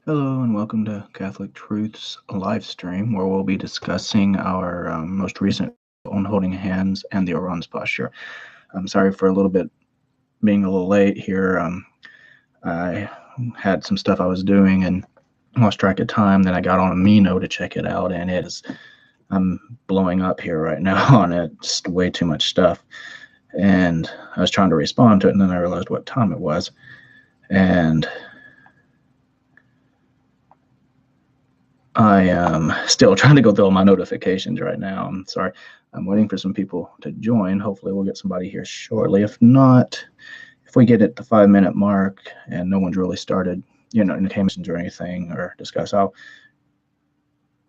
Hello and welcome to Catholic Truth's live stream, where we'll be discussing our most recent on holding hands and the Orans Posture. I'm sorry for a little bit being a little late here. I had some stuff I was doing and lost track of time. Then I got on Amino to check it out, and I'm blowing up here right now on it. Just way too much stuff. And I was trying to respond to it, and then I realized what time it was. And I am still trying to go through all my notifications right now. I'm sorry. I'm waiting for some people to join. Hopefully we'll get somebody here shortly. If not, if we get at the 5-minute mark and no one's really started, indications or anything or discuss, I'll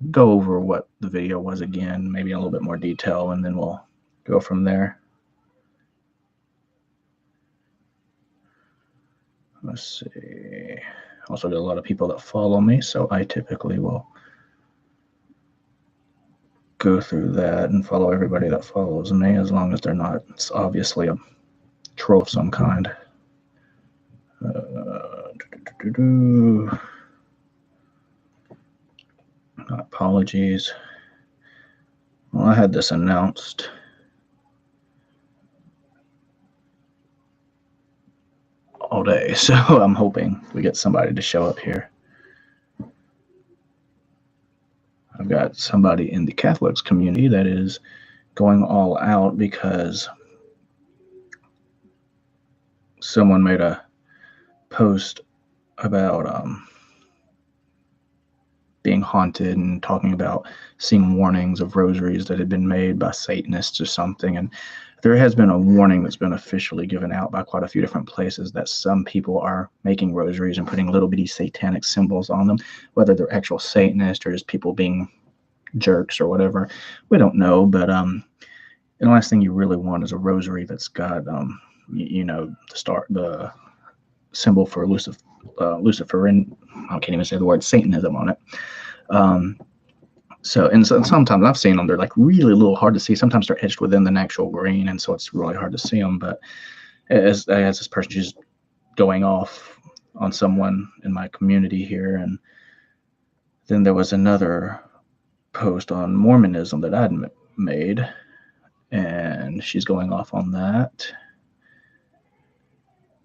go over what the video was again, maybe in a little bit more detail, and then we'll go from there. Let's see. Also got a lot of people that follow me, so I typically will go through that and follow everybody that follows me, as long as they're not, it's obviously a troll of some kind. Apologies. Well, I had this announced all day, so I'm hoping we get somebody to show up here. I've got somebody in the Catholics community that is going all out because someone made a post about being haunted and talking about seeing warnings of rosaries that had been made by Satanists or something. And there has been a warning that's been officially given out by quite a few different places that some people are making rosaries and putting little bitty satanic symbols on them, whether they're actual Satanists or just people being jerks or whatever. We don't know, but the last thing you really want is a rosary that's got the symbol for Luciferin. I can't even say the word Satanism on it. So sometimes I've seen them, they're like really a little hard to see. Sometimes they're etched within the actual green, and so it's really hard to see them. But as this person just going off on someone in my community here, and then there was another post on Mormonism that I'd made, and she's going off on that.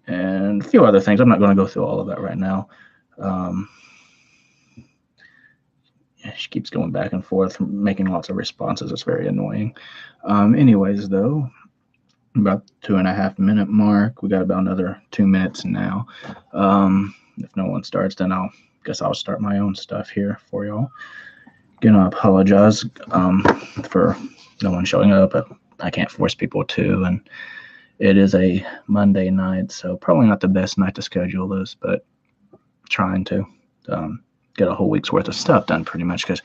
And a few other things. I'm not going to go through all of that right now. She keeps going back and forth, making lots of responses. It's very annoying. Anyways, though, about 2.5-minute mark. We got about another 2 minutes now. If no one starts, then I'll start my own stuff here for y'all. Again, I apologize for no one showing up, but I can't force people to, and it is a Monday night, so probably not the best night to schedule this, but trying to get a whole week's worth of stuff done pretty much, because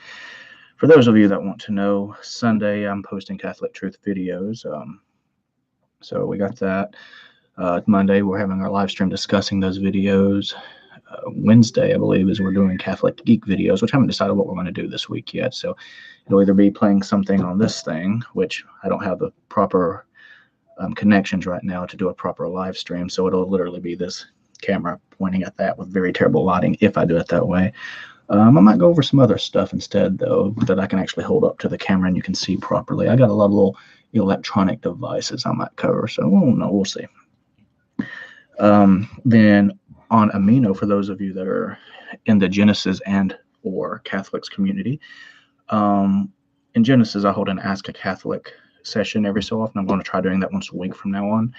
for those of you that want to know, Sunday I'm posting Catholic Truth videos, so we got that. Monday we're having our live stream discussing those videos. Wednesday, I believe, is we're doing Catholic Geek videos, which I haven't decided what we're going to do this week yet, so it'll either be playing something on this thing, which I don't have the proper connections right now to do a proper live stream, so it'll literally be this camera pointing at that with very terrible lighting if I do it that way. I might go over some other stuff instead, though, that I can actually hold up to the camera and you can see properly. I got a lot of little electronic devices I might cover, so we'll see. Then on Amino, for those of you that are in the Genesis and or Catholics community, in Genesis I hold an Ask a Catholic session every so often. I'm going to try doing that once a week from now on.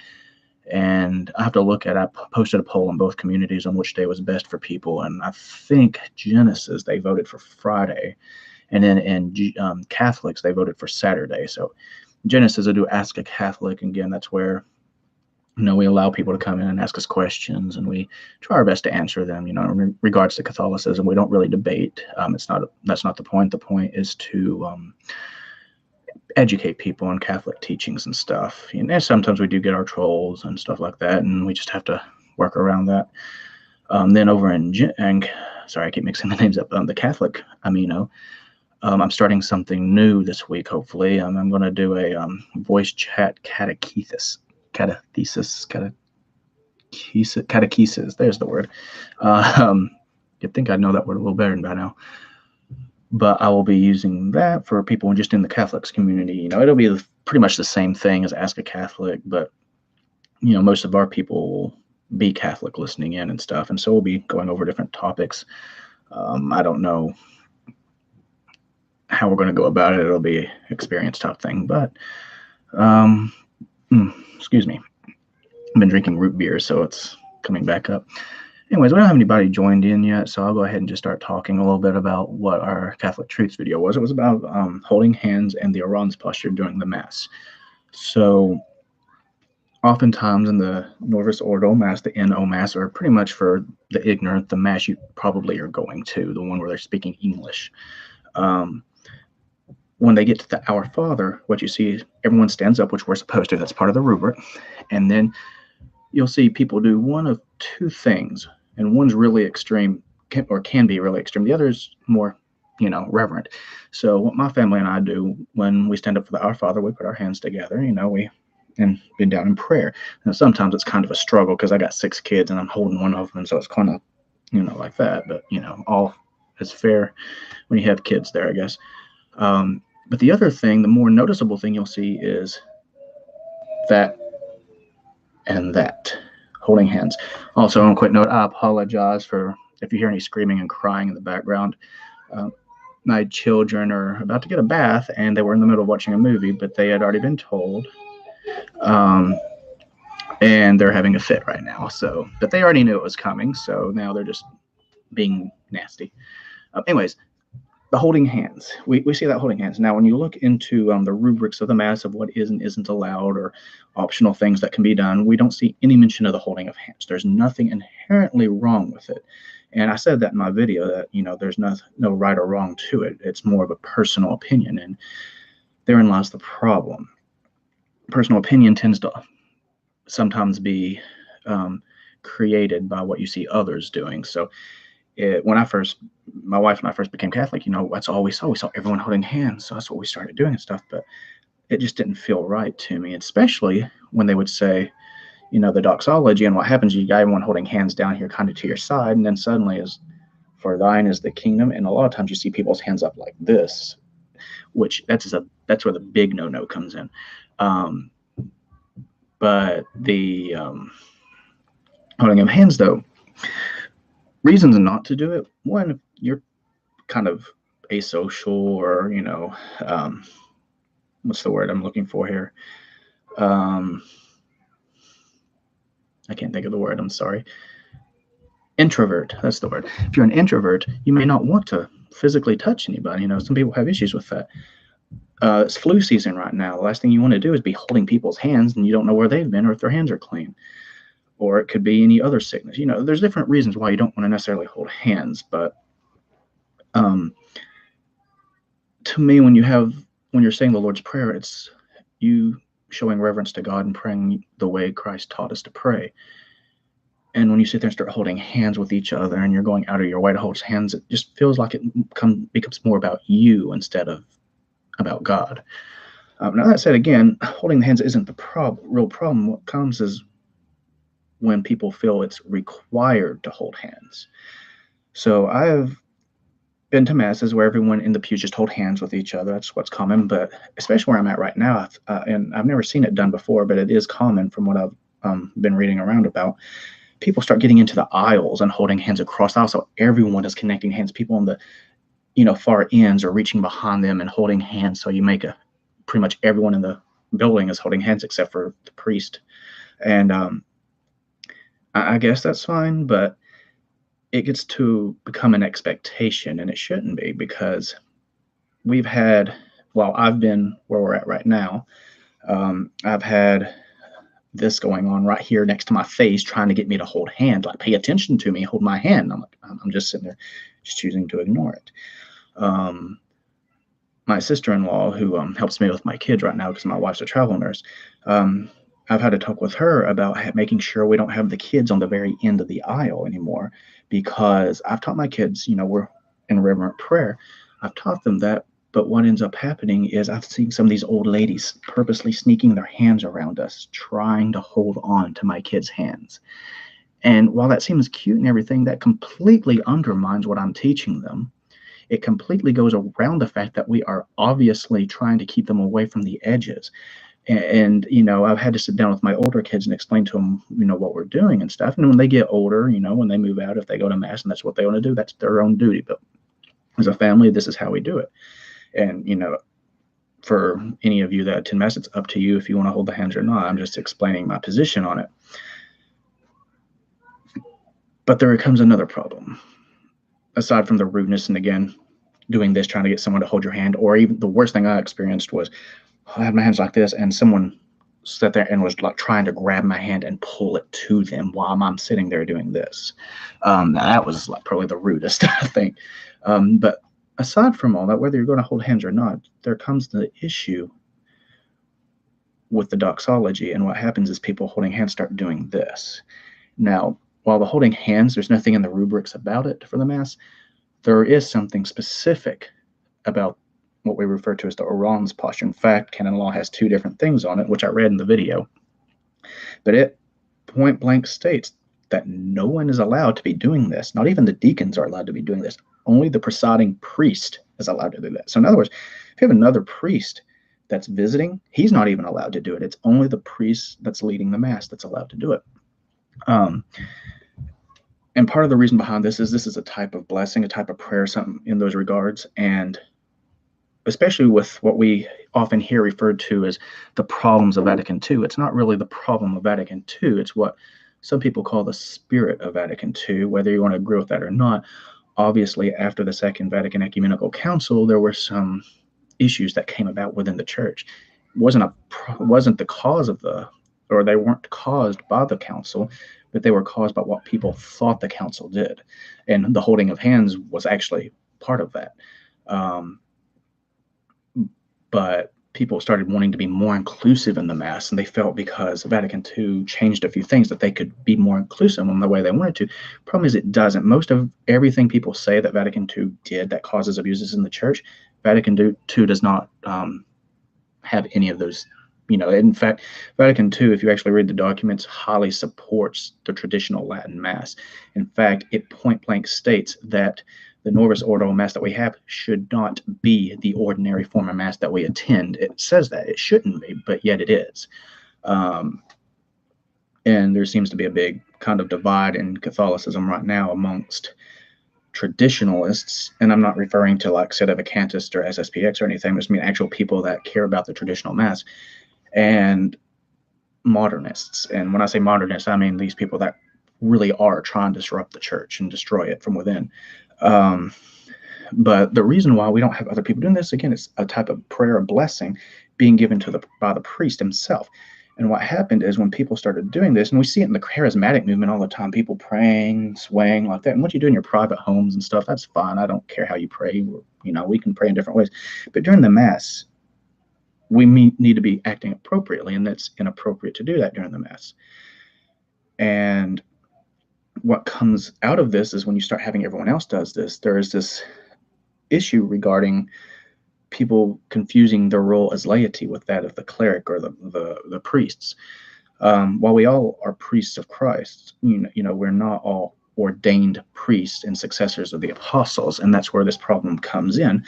And I have to look at, I posted a poll in both communities on which day was best for people. And I think Genesis, they voted for Friday. And then in Catholics, they voted for Saturday. So Genesis, I do Ask a Catholic. Again, that's where, we allow people to come in and ask us questions, and we try our best to answer them, in regards to Catholicism. We don't really debate. That's not the point. The point is to educate people on Catholic teachings and stuff. And sometimes we do get our trolls and stuff like that, and we just have to work around that. Then over sorry, I keep mixing the names up. The Catholic Amino, I'm starting something new this week, hopefully. I'm going to do a voice chat catechesis. There's the word. You'd think I'd know that word a little better by now. But I will be using that for people just in the Catholics community. It'll be pretty much the same thing as Ask a Catholic, but most of our people will be Catholic listening in and stuff, and so we'll be going over different topics. I don't know how we're going to go about it. It'll be an experience type thing, but excuse me. I've been drinking root beer, so it's coming back up. Anyways, we don't have anybody joined in yet, so I'll go ahead and just start talking a little bit about what our Catholic Truths video was. It was about holding hands and the Orans Posture during the Mass. So oftentimes in the Novus Ordo Mass, the NO Mass, or pretty much for the ignorant, the Mass you probably are going to, the one where they're speaking English. When they get to the Our Father, what you see is everyone stands up, which we're supposed to. That's part of the rubric. And then you'll see people do one of two things. And one's really extreme, can be really extreme. The other's more, reverent. So what my family and I do when we stand up for the Our Father, we put our hands together, and been down in prayer. And sometimes it's kind of a struggle because I got 6 kids and I'm holding one of them. So it's kind of, like that. But, all is fair when you have kids there, I guess. But the other thing, the more noticeable thing you'll see is that and that. Holding hands. Also, on a quick note, I apologize for if you hear any screaming and crying in the background. My children are about to get a bath, and they were in the middle of watching a movie, but they had already been told, and they're having a fit right now. So, but they already knew it was coming, so now they're just being nasty. Anyways, the holding hands. We see that holding hands. Now, when you look into the rubrics of the Mass of what is and isn't allowed or optional things that can be done, we don't see any mention of the holding of hands. There's nothing inherently wrong with it. And I said that in my video that, there's no right or wrong to it. It's more of a personal opinion. And therein lies the problem. Personal opinion tends to sometimes be created by what you see others doing. So when my wife and I first became Catholic, that's all we saw. We saw everyone holding hands. So that's what we started doing and stuff. But it just didn't feel right to me, especially when they would say, the doxology, and what happens, you got everyone holding hands down here kind of to your side. And then suddenly is, for thine is the kingdom. And a lot of times you see people's hands up like this, which that's where the big no-no comes in. But the holding of hands, though, reasons not to do it. One, you're kind of asocial, or what's the word I'm looking for here? I can't think of the word. I'm sorry. Introvert. That's the word. If you're an introvert, you may not want to physically touch anybody. Some people have issues with that. It's flu season right now. The last thing you want to do is be holding people's hands and you don't know where they've been or if their hands are clean. Or it could be any other sickness. There's different reasons why you don't want to necessarily hold hands. But to me, when you're saying the Lord's Prayer, it's you showing reverence to God and praying the way Christ taught us to pray. And when you sit there and start holding hands with each other and you're going out of your way to hold hands, it just feels like it becomes more about you instead of about God. Now that said, again, holding the hands isn't the real problem. What comes is when people feel it's required to hold hands. So I have been to masses where everyone in the pews just hold hands with each other. That's what's common, but especially where I'm at right now, and I've never seen it done before, but it is common from what I've been reading around about. People start getting into the aisles and holding hands across the aisle, so everyone is connecting hands. People on the far ends are reaching behind them and holding hands, so you make pretty much everyone in the building is holding hands except for the priest. And I guess that's fine, but it gets to become an expectation, and it shouldn't be, because I've been where we're at right now. I've had this going on right here next to my face, trying to get me to hold hands, like pay attention to me, hold my hand. I'm just sitting there, just choosing to ignore it. My sister-in-law, who helps me with my kids right now because my wife's a travel nurse, I've had to talk with her about making sure we don't have the kids on the very end of the aisle anymore, because I've taught my kids, we're in reverent prayer. I've taught them that, but what ends up happening is I've seen some of these old ladies purposely sneaking their hands around us, trying to hold on to my kids' hands. And while that seems cute and everything, that completely undermines what I'm teaching them. It completely goes around the fact that we are obviously trying to keep them away from the edges. And I've had to sit down with my older kids and explain to them, what we're doing and stuff. And when they get older, when they move out, if they go to mass and that's what they want to do, that's their own duty. But as a family, this is how we do it. And for any of you that attend mass, it's up to you if you want to hold the hands or not. I'm just explaining my position on it. But there comes another problem. Aside from the rudeness and, again, doing this, trying to get someone to hold your hand, or even the worst thing I experienced was I had my hands like this and someone sat there and was like trying to grab my hand and pull it to them while I'm sitting there doing this. That was like probably the rudest, I think. But aside from all that, whether you're going to hold hands or not, there comes the issue with the doxology. And what happens is people holding hands start doing this. Now, while the holding hands, there's nothing in the rubrics about it for the Mass, there is something specific about what we refer to as the Orans Posture. In fact, canon law has 2 different things on it, which I read in the video. But it point blank states that no one is allowed to be doing this. Not even the deacons are allowed to be doing this. Only the presiding priest is allowed to do that. So in other words, if you have another priest that's visiting, he's not even allowed to do it. It's only the priest that's leading the Mass that's allowed to do it. And part of the reason behind this is a type of blessing, a type of prayer, something in those regards. And especially with what we often hear referred to as the problems of Vatican II, it's not really the problem of Vatican II. It's what some people call the spirit of Vatican II, whether you want to agree with that or not. Obviously, after the Second Vatican Ecumenical Council, there were some issues that came about within the church. It wasn't the cause of or they weren't caused by the council, but they were caused by what people thought the council did. And the holding of hands was actually part of that. But people started wanting to be more inclusive in the Mass, and they felt because Vatican II changed a few things that they could be more inclusive in the way they wanted to. Problem is, it doesn't. Most of everything people say that Vatican II did that causes abuses in the church, Vatican II does not have any of those. In fact, Vatican II, if you actually read the documents, highly supports the traditional Latin Mass. In fact, it point blank states that the Novus Ordo Mass that we have should not be the ordinary form of Mass that we attend. It says that it shouldn't be, but yet it is. And there seems to be a big kind of divide in Catholicism right now amongst traditionalists, and I'm not referring to like Sedevacantists or SSPX or anything. I just mean actual people that care about the traditional Mass, and modernists. And when I say modernists, I mean these people that really are trying to disrupt the church and destroy it from within. But the reason why we don't have other people doing this, again, it's a type of prayer of blessing being given by the priest himself. And what happened is when people started doing this, and we see it in the charismatic movement all the time, people praying, swaying like that. And what you do in your private homes and stuff, that's fine. I don't care how you pray. We can pray in different ways. But during the Mass, we need to be acting appropriately, and that's inappropriate to do that during the Mass. And what comes out of this is when you start having everyone else does this, there is this issue regarding people confusing their role as laity with that of the cleric or the priests. While we all are priests of Christ, we're not all ordained priests and successors of the apostles, and that's where this problem comes in.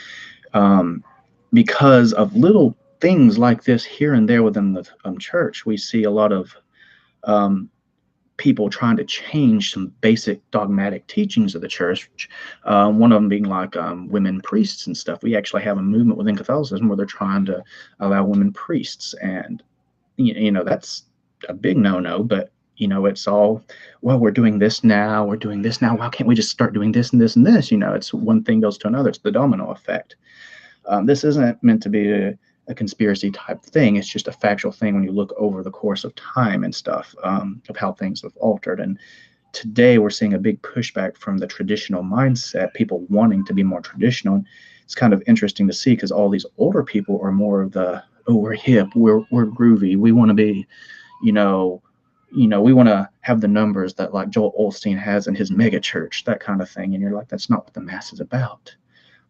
Because of little things like this here and there within the church, we see a lot of people trying to change some basic dogmatic teachings of the church. One of them being like women priests and stuff. We actually have a movement within Catholicism where they're trying to allow women priests, and that's a big no-no. But it's all, well, we're doing this now. Why can't we just start doing this and this and this? It's one thing goes to another. It's the domino effect. This isn't meant to be a conspiracy type thing. It's just a factual thing when you look over the course of time and stuff, of how things have altered. And today we're seeing a big pushback from the traditional mindset, people wanting to be more traditional. It's kind of interesting to see because all these older people are more of the, oh, we're hip, we're groovy, we want to be, we want to have the numbers that like Joel Osteen has in his mega church, that kind of thing. And you're like, that's not what the Mass is about.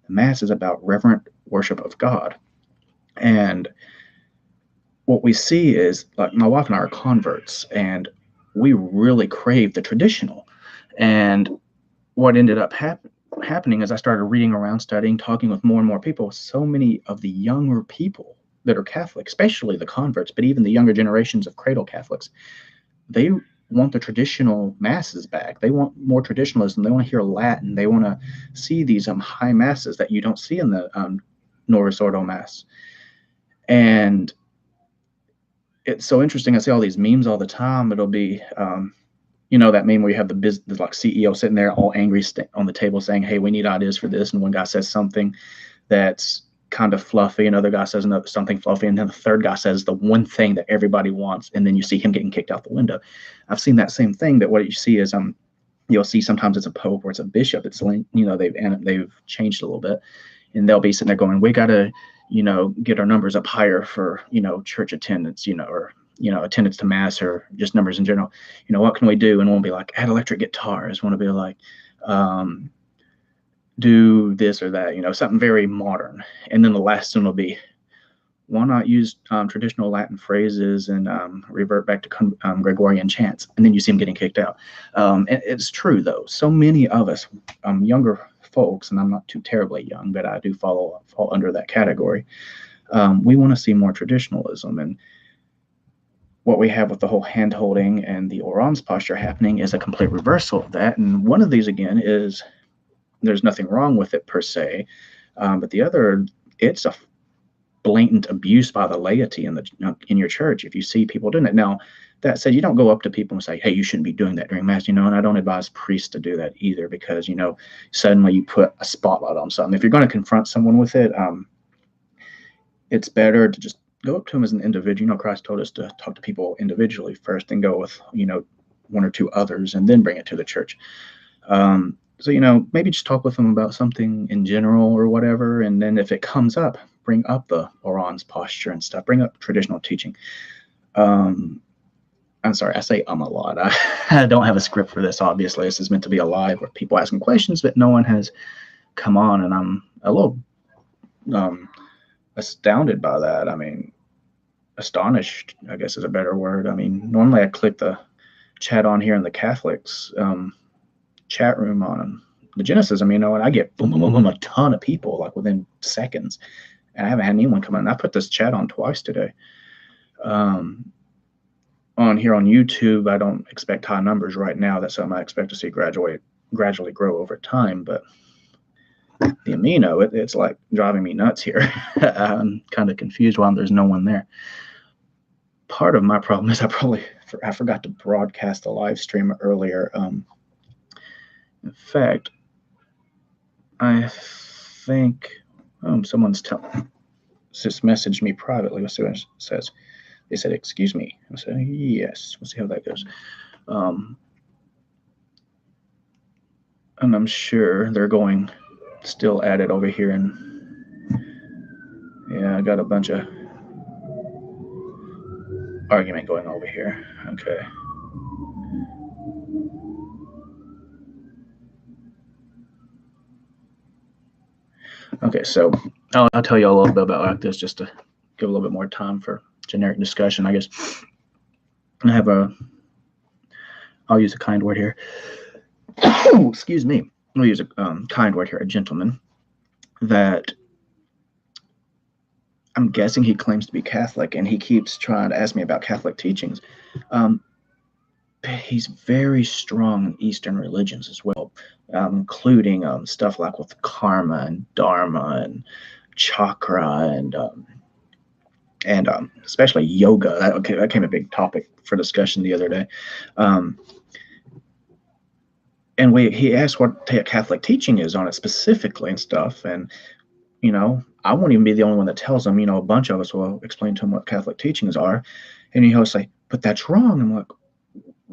The Mass is about reverent worship of God. And what we see is, like, my wife and I are converts, and we really crave the traditional. And what ended up happening is I started reading around, studying, talking with more and more people. So many of the younger people that are Catholic, especially the converts, but even the younger generations of cradle Catholics, they want the traditional masses back. They want more traditionalism. They want to hear Latin. They want to see these high masses that you don't see in the Novus Ordo Mass. And it's so interesting. I see all these memes all the time. It'll be, that meme where you have the like CEO sitting there all angry on the table saying, "Hey, we need ideas for this." And one guy says something that's kind of fluffy, another guy says something fluffy, and then the third guy says the one thing that everybody wants, and then you see him getting kicked out the window. I've seen that same thing. That what you see is you'll see sometimes it's a pope or it's a bishop. It's they've changed a little bit, and they'll be sitting there going, "We gotta get our numbers up higher for church attendance, or attendance to mass, or just numbers in general. What can we do?" And we'll be like, add electric guitars. Want to be like, do this or that, something very modern. And then the last one will be, why not use traditional Latin phrases and revert back to Gregorian chants? And then you see them getting kicked out. And it's true, though. So many of us, younger folks, and I'm not too terribly young, but I do fall under that category. We want to see more traditionalism. And what we have with the whole hand holding and the Orans posture happening is a complete reversal of that. And one of these, again, is there's nothing wrong with it per se, but the other, it's a blatant abuse by the laity in your church if you see people doing it. Now, that said, you don't go up to people and say, "Hey, you shouldn't be doing that during mass," and I don't advise priests to do that either, because suddenly you put a spotlight on something. If you're going to confront someone with it, it's better to just go up to them as an individual. Christ told us to talk to people individually first, and go with one or two others, and then bring it to the church. So, maybe just talk with them about something in general or whatever. And then if it comes up, bring up the Orans posture and stuff, bring up traditional teaching. I'm sorry, I say a lot. I don't have a script for this, obviously. This is meant to be a live with people asking questions, but no one has come on. And I'm a little astounded by that. I mean, astonished, I guess is a better word. I mean, normally I click the chat on here in the Catholics chat room on the Genesis, and I get boom, boom, boom, boom, a ton of people like within seconds, and I haven't had anyone come in. I put this chat on twice today. On here on YouTube, I don't expect high numbers right now. That's something I expect to see gradually grow over time. But the amino, it's like driving me nuts here. I'm kind of confused why there's no one there. Part of my problem is I forgot to broadcast the live stream earlier. In fact, I think someone's just messaged me privately. Let's see what it says. They said, "Excuse me." I said, "Yes." We'll see how that goes. And I'm sure they're going still at it over here. And yeah, I got a bunch of argument going over here. Okay. Okay, so I'll tell you a little bit about this just to give a little bit more time for generic discussion, I guess. I'll use a kind word here. Excuse me. I'll use a kind word here, a gentleman that I'm guessing he claims to be Catholic, and he keeps trying to ask me about Catholic teachings. He's very strong in Eastern religions as well, including stuff like with karma and dharma and chakra and especially yoga. That became a big topic for discussion the other day. And he asked what Catholic teaching is on it specifically and stuff. And, I won't even be the only one that tells him. A bunch of us will explain to him what Catholic teachings are. And he'll say, "But that's wrong." I'm like,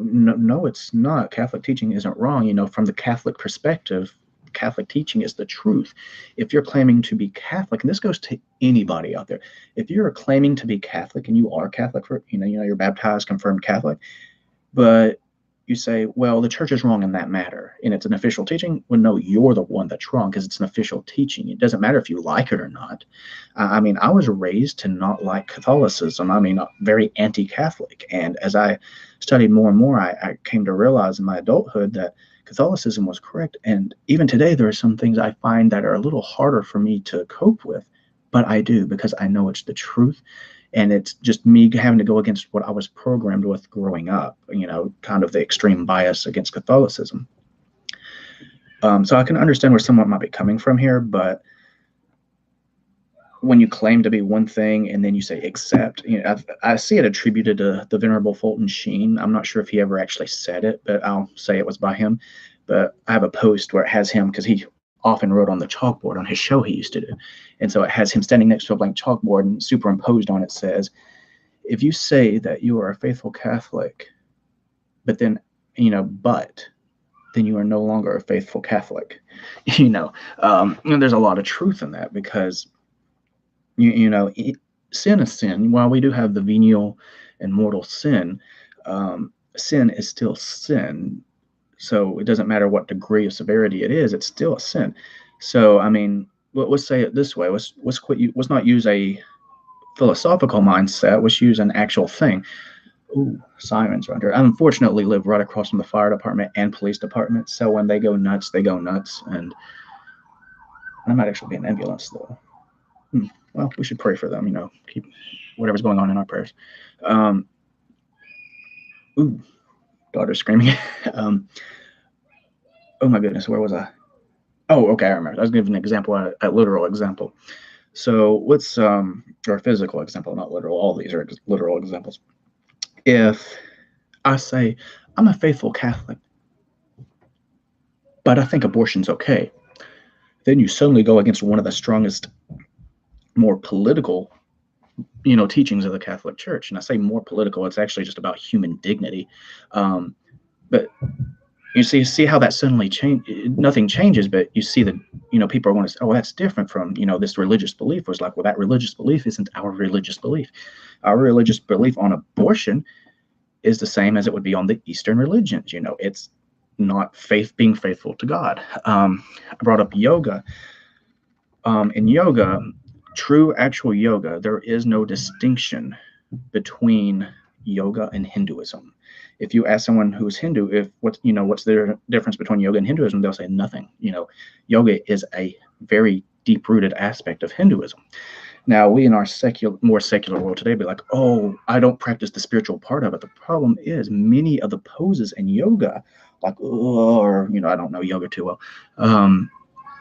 no, it's not. Catholic teaching isn't wrong. From the Catholic perspective, Catholic teaching is the truth. If you're claiming to be Catholic, and this goes to anybody out there, if you're claiming to be Catholic and you are Catholic, you're baptized, confirmed Catholic, but you say, well, the church is wrong in that matter, and it's an official teaching. Well, no, you're the one that's wrong because it's an official teaching. It doesn't matter if you like it or not. I mean, I was raised to not like Catholicism. I mean, very anti-Catholic. And as I studied more and more, I came to realize in my adulthood that Catholicism was correct. And even today, there are some things I find that are a little harder for me to cope with, but I do because I know it's the truth. And it's just me having to go against what I was programmed with growing up, kind of the extreme bias against Catholicism. So I can understand where someone might be coming from here, but when you claim to be one thing and then you say accept, I see it attributed to the Venerable Fulton Sheen. I'm not sure if he ever actually said it, but I'll say it was by him. But I have a post where it has him, because he often wrote on the chalkboard on his show he used to do. And so it has him standing next to a blank chalkboard, and superimposed on it says, if you say that you are a faithful Catholic, but then, then you are no longer a faithful Catholic. And there's a lot of truth in that, because, sin is sin. While we do have the venial and mortal sin, sin is still sin. So it doesn't matter what degree of severity it is, it's still a sin. So, I mean, let's say it this way. Let's not use a philosophical mindset. Let's use an actual thing. Ooh, sirens right here. I unfortunately live right across from the fire department and police department. So when they go nuts, they go nuts. And I might actually be an ambulance, though. Well, we should pray for them, keep whatever's going on in our prayers. Ooh, daughter screaming. Oh my goodness, where was I? Oh, okay, I remember. I was giving an example, a literal example. So let's, or a physical example, not literal. All these are literal examples. If I say, I'm a faithful Catholic, but I think abortion's okay, then you suddenly go against one of the strongest, more political, teachings of the Catholic Church. And I say more political, it's actually just about human dignity. But you see how that suddenly nothing changes, but you see that, people are going to say, oh, that's different from, this religious belief. Was like, well, that religious belief isn't our religious belief. Our religious belief on abortion is the same as it would be on the Eastern religions. It's not being faithful to God. I brought up yoga. In yoga, true actual yoga, there is no distinction between yoga and Hinduism. If you ask someone who's Hindu, what's the difference between yoga and Hinduism, they'll say nothing. Yoga is a very deep-rooted aspect of Hinduism. Now, we in our more secular world today be like, oh, I don't practice the spiritual part of it. The problem is many of the poses in yoga, like, or, I don't know yoga too well,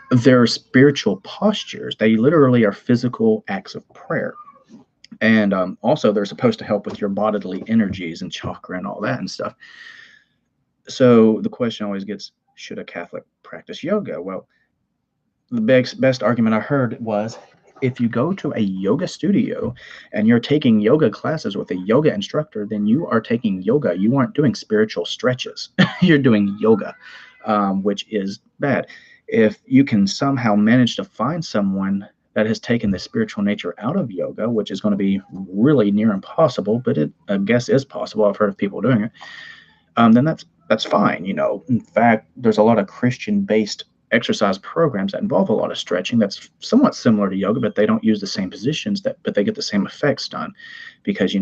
they're spiritual postures. They literally are physical acts of prayer. And also, they're supposed to help with your bodily energies and chakra and all that and stuff. So the question always gets, should a Catholic practice yoga? Well, the best argument I heard was, if you go to a yoga studio and you're taking yoga classes with a yoga instructor, then you are taking yoga. You aren't doing spiritual stretches. You're doing yoga, which is bad. If you can somehow manage to find someone that has taken the spiritual nature out of yoga, which is going to be really near impossible, but it, I guess, is possible. I've heard of people doing it. Then that's fine. In fact, there's a lot of Christian-based exercise programs that involve a lot of stretching. That's somewhat similar to yoga, but they don't use the same positions. But they get the same effects done, because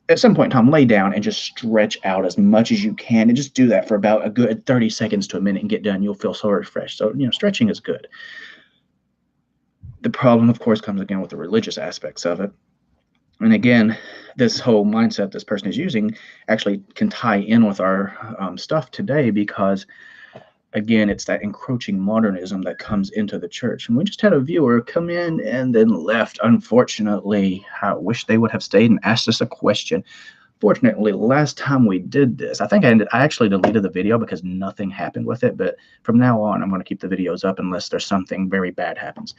at some point in time, lay down and just stretch out as much as you can, and just do that for about a good 30 seconds to a minute and get done. You'll feel so refreshed. So stretching is good. The problem, of course, comes again with the religious aspects of it. And again, this whole mindset this person is using actually can tie in with our stuff today, because, again, it's that encroaching modernism that comes into the church. And we just had a viewer come in and then left. Unfortunately, I wish they would have stayed and asked us a question. Fortunately, last time we did this, I think I actually deleted the video because nothing happened with it. But from now on, I'm going to keep the videos up unless there's something very bad happens.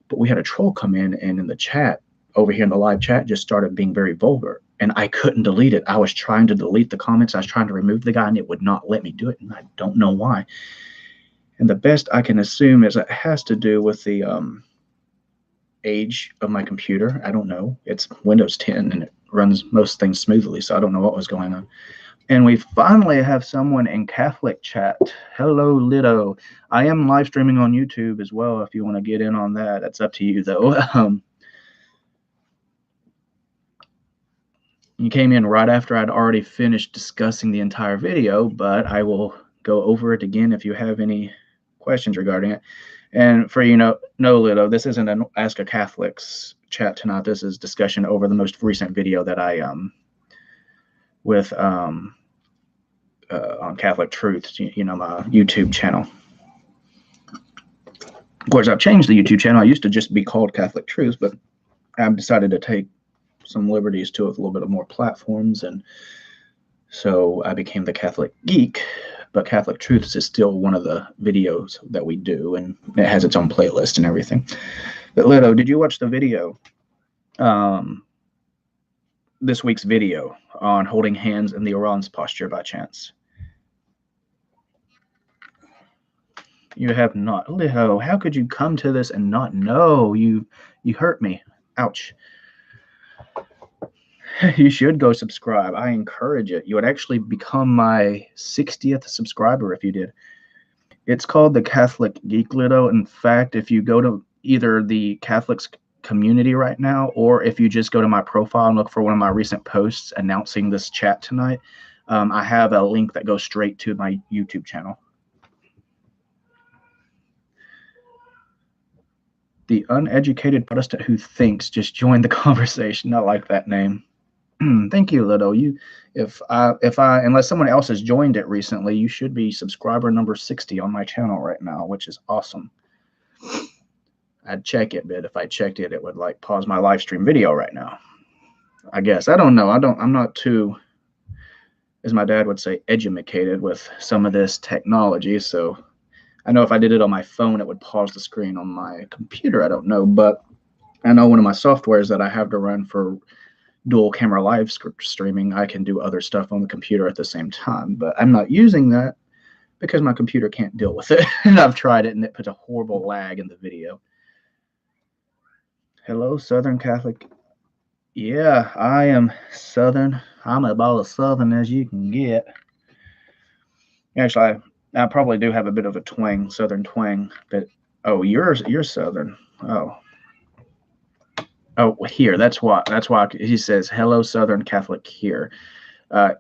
But we had a troll come in, and in the chat, over here in the live chat, just started being very vulgar. And I couldn't delete it. I was trying to delete the comments. I was trying to remove the guy, and it would not let me do it. And I don't know why. And the best I can assume is it has to do with the age of my computer. I don't know. It's Windows 10, and it runs most things smoothly, so I don't know what was going on. And we finally have someone in Catholic chat. Hello, Lido. I am live streaming on YouTube as well. If you want to get in on that, that's up to you, though. You came in right after I'd already finished discussing the entire video, but I will go over it again if you have any questions regarding it. And for no, Lido, this isn't an Ask a Catholic's chat tonight. This is discussion over the most recent video that I with on Catholic Truths, my YouTube channel. Of course, I've changed the YouTube channel. I used to just be called Catholic Truths, but I've decided to take some liberties to it with a little bit of more platforms, and so I became the Catholic Geek. But Catholic Truths is still one of the videos that we do, and it has its own playlist and everything. But Lido, did you watch the video? This week's video on holding hands in the Orans Posture by chance? You have not. Lido, how could you come to this and not know? You hurt me. Ouch. You should go subscribe. I encourage it. You would actually become my 60th subscriber if you did. It's called the Catholic Geek, Lido. In fact, if you go to either the Catholics community right now, or if you just go to my profile and look for one of my recent posts announcing this chat tonight, I have a link that goes straight to my YouTube channel. The uneducated Protestant who thinks just joined the conversation. I like that name. Thank you, Lido. Unless someone else has joined it recently, you should be subscriber number 60 on my channel right now, which is awesome. I'd check it, but if I checked it, it would pause my live stream video right now. I guess. I don't know. I'm not too, as my dad would say, educated with some of this technology. So I know if I did it on my phone, it would pause the screen. On my computer, I don't know, but I know one of my softwares that I have to run for dual camera live streaming, I can do other stuff on the computer at the same time, but I'm not using that because my computer can't deal with it. And I've tried it and it puts a horrible lag in the video. Hello, Southern Catholic. Yeah, I am Southern. I'm about as Southern as you can get. Actually, I probably do have a bit of a twang, Southern twang, but you're Southern. Oh, here. That's why he says hello, Southern Catholic here.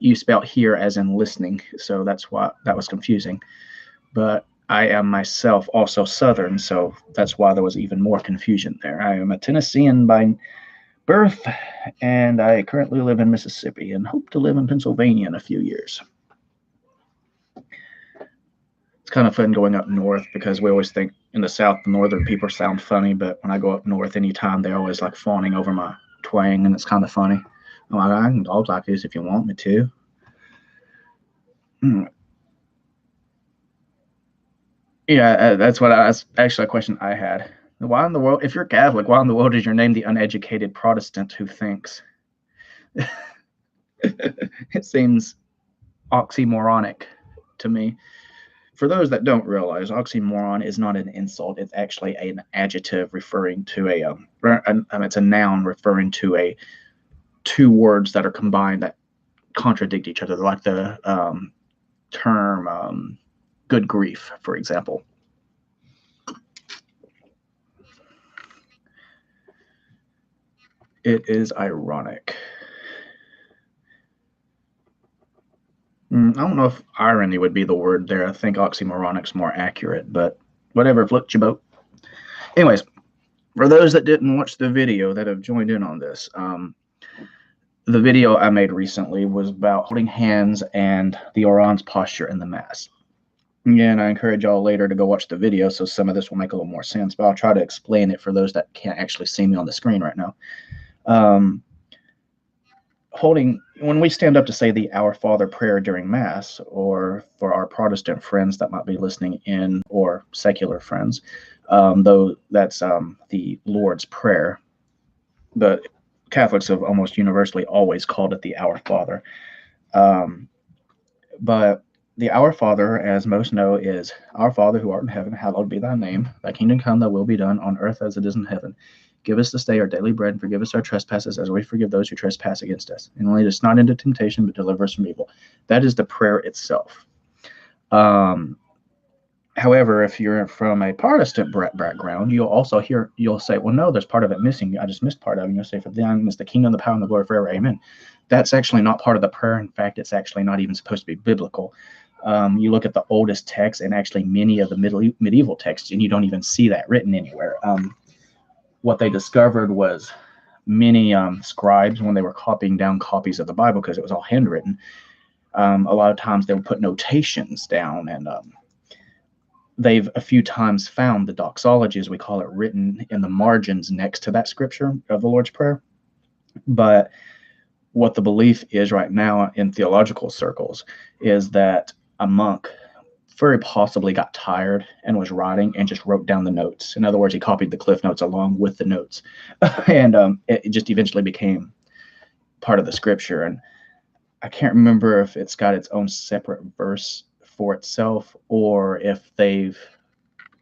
You spelled here as in listening, so that's why that was confusing. But I am myself also Southern, so that's why there was even more confusion there. I am a Tennessean by birth, and I currently live in Mississippi and hope to live in Pennsylvania in a few years. It's kind of fun going up north because we always think in the South, the northern people sound funny, but when I go up north anytime, they're always fawning over my twang, and it's kind of funny. I'm like, I can talk like this if you want me to. Yeah, that's actually a question I had. Why in the world, if you're Catholic, why in the world is your name the uneducated Protestant who thinks? It seems oxymoronic to me. For those that don't realize, oxymoron is not an insult. It's actually an adjective referring to it's a noun referring to two words that are combined that contradict each other, like the term good grief, for example. It is ironic. I don't know if irony would be the word there. I think oxymoronic's more accurate, but whatever, float your boat. Anyways, for those that didn't watch the video that have joined in on this, the video I made recently was about holding hands and the Orans Posture in the Mass. Again, I encourage y'all later to go watch the video, so some of this will make a little more sense, but I'll try to explain it for those that can't actually see me on the screen right now. When we stand up to say the Our Father prayer during Mass, or for our Protestant friends that might be listening in, or secular friends, though that's the Lord's Prayer, but Catholics have almost universally always called it the Our Father. But the Our Father, as most know, is Our Father who art in heaven, hallowed be thy name. Thy kingdom come, thy will be done on earth as it is in heaven. Give us this day our daily bread, and forgive us our trespasses as we forgive those who trespass against us. And lead us not into temptation, but deliver us from evil. That is the prayer itself. However, if you're from a Protestant background, you'll say, well, no, there's part of it missing. I just missed part of it. And you'll say, for thine is the kingdom, the power, and the glory forever. Amen. That's actually not part of the prayer. In fact, it's actually not even supposed to be biblical. You look at the oldest texts and actually many of the medieval texts, and you don't even see that written anywhere. What they discovered was many scribes, when they were copying down copies of the Bible, because it was all handwritten, a lot of times they would put notations down, and they've a few times found the doxology, as we call it, written in the margins next to that scripture of the Lord's Prayer. But what the belief is right now in theological circles is that a monk very possibly got tired and was writing and just wrote down the notes. In other words, he copied the cliff notes along with the notes. And it just eventually became part of the scripture. And I can't remember if it's got its own separate verse for itself or if they've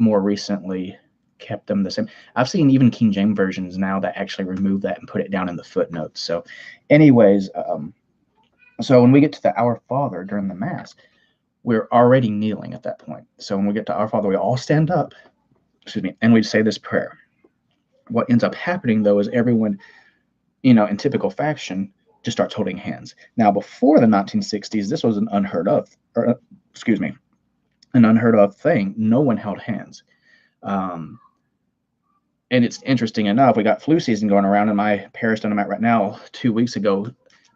more recently kept them the same. I've seen even King James versions now that actually remove that and put it down in the footnotes. So anyways, so when we get to the Our Father during the Mass, we're already kneeling at that point. So when we get to Our Father, we all stand up, and we say this prayer. What ends up happening, though, is everyone, in typical fashion, just starts holding hands. Now, before the 1960s, this was an unheard of thing. No one held hands. And it's interesting enough, we got flu season going around, and my parish that I'm at right now 2 weeks ago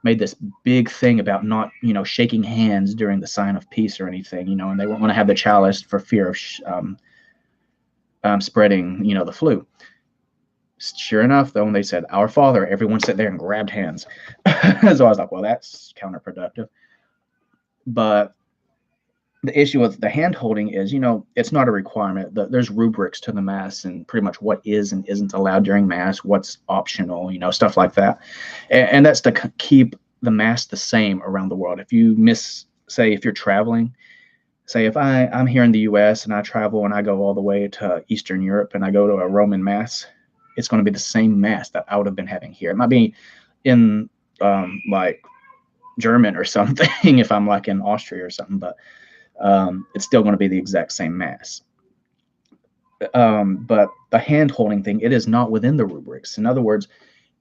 made this big thing about not, shaking hands during the sign of peace or anything, and they won't want to have the chalice for fear of spreading, the flu. Sure enough, though, when they said, Our Father, everyone sat there and grabbed hands. So I was like, well, that's counterproductive. But the issue with the hand holding is, it's not a requirement. There's rubrics to the Mass and pretty much what is and isn't allowed during Mass, what's optional, stuff like that. And that's to keep the Mass the same around the world. If you if you're traveling, say if I'm here in the U.S. and I travel and I go all the way to Eastern Europe and I go to a Roman Mass, it's going to be the same Mass that I would have been having here. It might be in like German or something if I'm like in Austria or something, but it's still going to be the exact same Mass. But the hand-holding thing, it is not within the rubrics. In other words,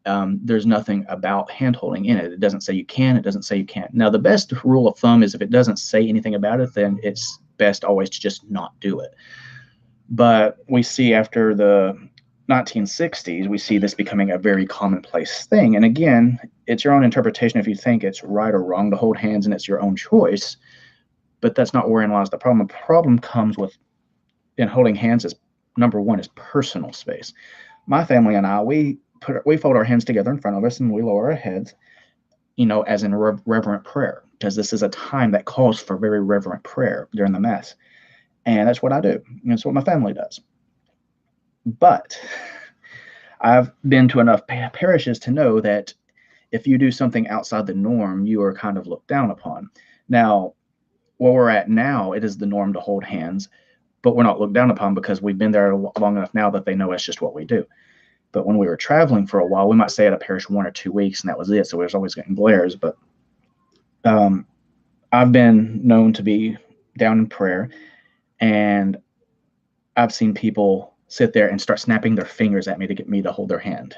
there's nothing about hand-holding in it. It doesn't say you can, it doesn't say you can't. Now, the best rule of thumb is if it doesn't say anything about it, then it's best always to just not do it. But we see after the 1960s, we see this becoming a very commonplace thing. And again, it's your own interpretation if you think it's right or wrong to hold hands, and it's your own choice. But that's not wherein lies the problem. The problem comes with in holding hands is, number one, is personal space. My family and I, we fold our hands together in front of us and we lower our heads, as in reverent prayer, because this is a time that calls for very reverent prayer during the Mass. And that's what I do. And that's what my family does. But I've been to enough parishes to know that if you do something outside the norm, you are kind of looked down upon. Now, where we're at now, it is the norm to hold hands, but we're not looked down upon because we've been there long enough now that they know it's just what we do. But when we were traveling for a while, we might stay at a parish 1 or 2 weeks, and that was it. So we was always getting glares. But I've been known to be down in prayer, and I've seen people sit there and start snapping their fingers at me to get me to hold their hand.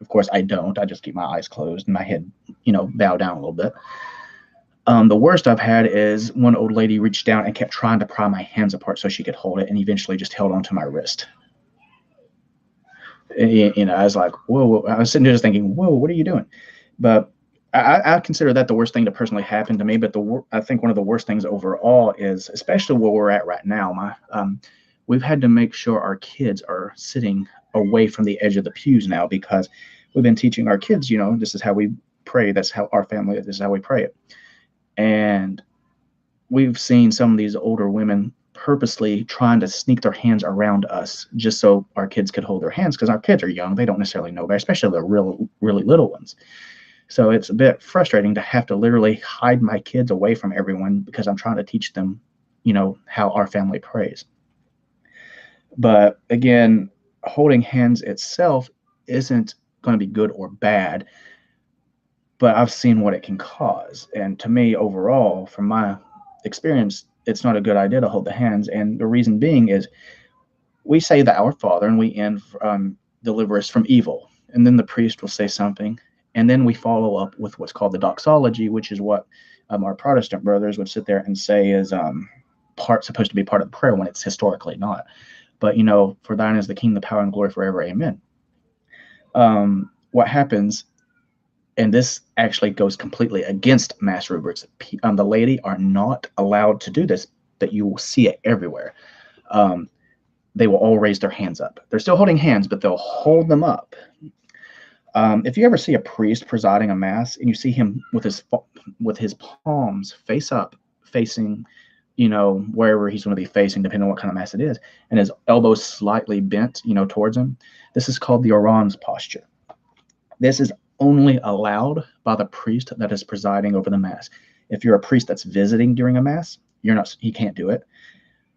Of course, I don't. I just keep my eyes closed and my head, bow down a little bit. The worst I've had is one old lady reached down and kept trying to pry my hands apart so she could hold it, and eventually just held onto my wrist. And, I was like, whoa. I was sitting there just thinking, whoa, what are you doing? But I consider that the worst thing to personally happen to me. But I think one of the worst things overall is, especially where we're at right now, we've had to make sure our kids are sitting away from the edge of the pews now, because we've been teaching our kids, this is how we pray. That's how our family, this is how we pray it. And we've seen some of these older women purposely trying to sneak their hands around us just so our kids could hold their hands, because our kids are young. They don't necessarily know better, especially the really little ones. So it's a bit frustrating to have to literally hide my kids away from everyone because I'm trying to teach them, how our family prays. But again, holding hands itself isn't going to be good or bad, but I've seen what it can cause. And to me, overall, from my experience, it's not a good idea to hold the hands. And the reason being is we say the Our Father and we end deliver us from evil. And then the priest will say something. And then we follow up with what's called the doxology, which is what our Protestant brothers would sit there and say is supposed to be part of the prayer when it's historically not. But, for thine is the kingdom, the power, and glory forever. Amen. What happens, and this actually goes completely against Mass rubrics, the laity are not allowed to do this, but you will see it everywhere. They will all raise their hands up. They're still holding hands, but they'll hold them up. If you ever see a priest presiding a Mass and you see him with his palms face up, facing, wherever he's going to be facing, depending on what kind of Mass it is, and his elbows slightly bent, towards him, this is called the Orans Posture. This is only allowed by the priest that is presiding over the Mass. If you're a priest that's visiting during a Mass, he can't do it.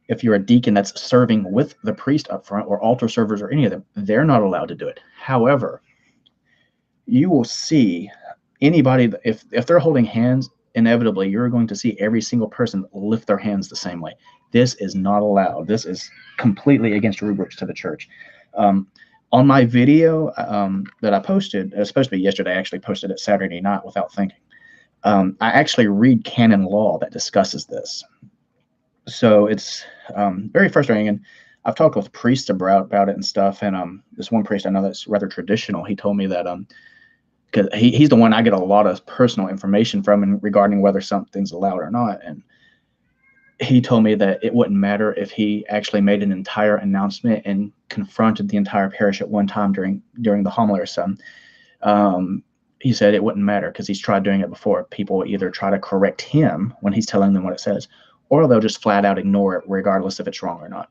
If you're a deacon that's serving with the priest up front, or altar servers, or any of them, they're not allowed to do it. However, you will see anybody, if they're holding hands, inevitably you're going to see every single person lift their hands the same way. This is not allowed. This is completely against rubrics to the church. On my video that I posted, it was supposed to be yesterday, I actually posted it Saturday night without thinking. I actually read canon law that discusses this. So it's very frustrating, and I've talked with priests about it and stuff. And this one priest I know that's rather traditional, he told me that because he's the one I get a lot of personal information from regarding whether something's allowed or not. And he told me that it wouldn't matter if he actually made an entire announcement and confronted the entire parish at one time during the homily or something. He said it wouldn't matter because he's tried doing it before. People either try to correct him when he's telling them what it says, or they'll just flat out ignore it regardless if it's wrong or not.